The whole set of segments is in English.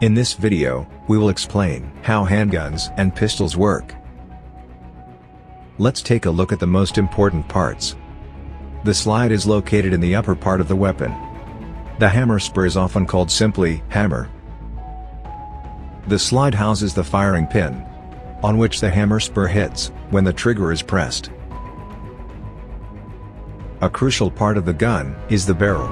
In this video, we will explain how handguns and pistols work. Let's take a look at the most important parts. The slide is located in the upper part of the weapon. The hammer spur is often called simply hammer. The slide houses the firing pin, on which the hammer spur hits when the trigger is pressed. A crucial part of the gun is the barrel.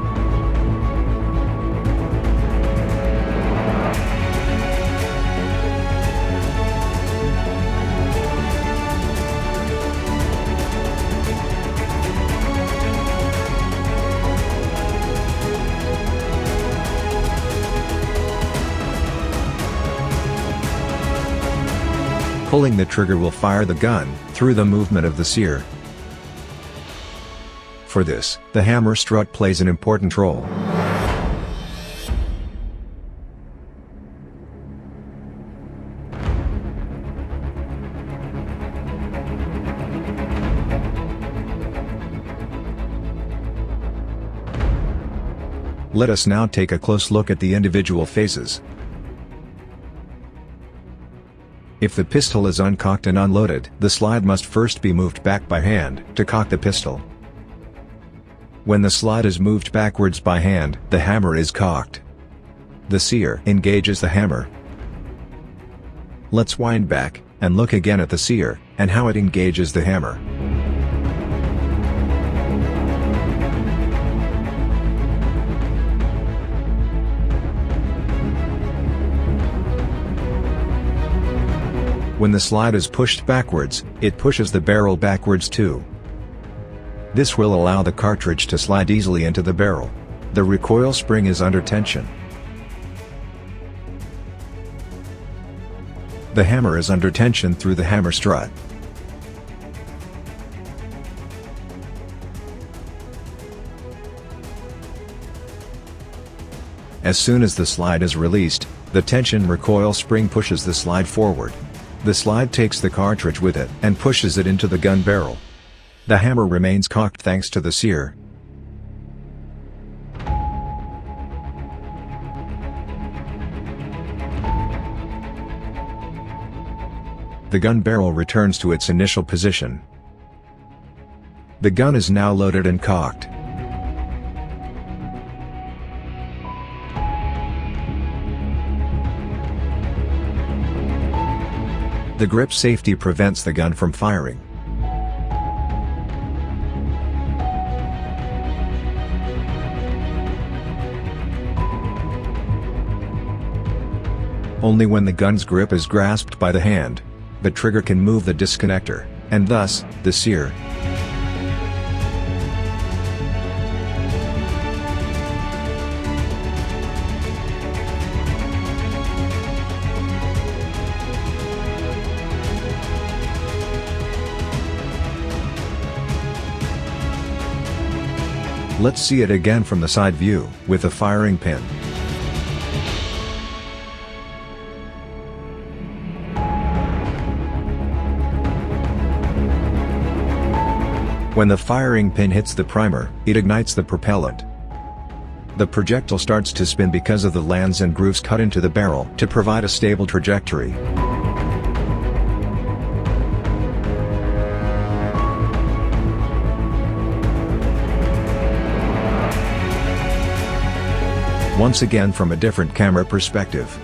Pulling the trigger will fire the gun through the movement of the sear. For this, the hammer strut plays an important role. Let us now take a close look at the individual phases. If the pistol is uncocked and unloaded, the slide must first be moved back by hand to cock the pistol. When the slide is moved backwards by hand, the hammer is cocked. The sear engages the hammer. Let's wind back and look again at the sear and how it engages the hammer. When the slide is pushed backwards, it pushes the barrel backwards too. This will allow the cartridge to slide easily into the barrel. The recoil spring is under tension. The hammer is under tension through the hammer strut. As soon as the slide is released, the tension recoil spring pushes the slide forward. The slide takes the cartridge with it and pushes it into the gun barrel. The hammer remains cocked thanks to the sear. The gun barrel returns to its initial position. The gun is now loaded and cocked. The grip safety prevents the gun from firing. Only when the gun's grip is grasped by the hand, the trigger can move the disconnector, and thus, the sear. Let's see it again from the side view, with the firing pin. When the firing pin hits the primer, it ignites the propellant. The projectile starts to spin because of the lands and grooves cut into the barrel to provide a stable trajectory. Once again from a different camera perspective.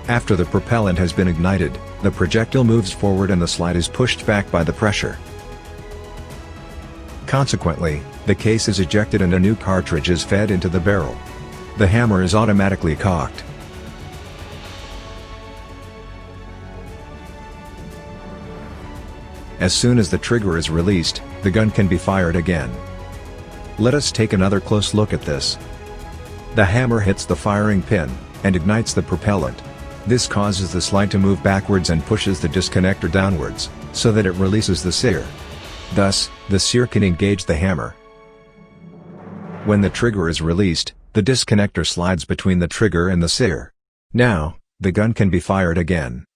After the propellant has been ignited, the projectile moves forward and the slide is pushed back by the pressure. Consequently, the case is ejected and a new cartridge is fed into the barrel. The hammer is automatically cocked. As soon as the trigger is released, the gun can be fired again. Let us take another close look at this. The hammer hits the firing pin and ignites the propellant. This causes the slide to move backwards and pushes the disconnector downwards, so that it releases the sear. Thus, the sear can engage the hammer. When the trigger is released, the disconnector slides between the trigger and the sear. Now, the gun can be fired again.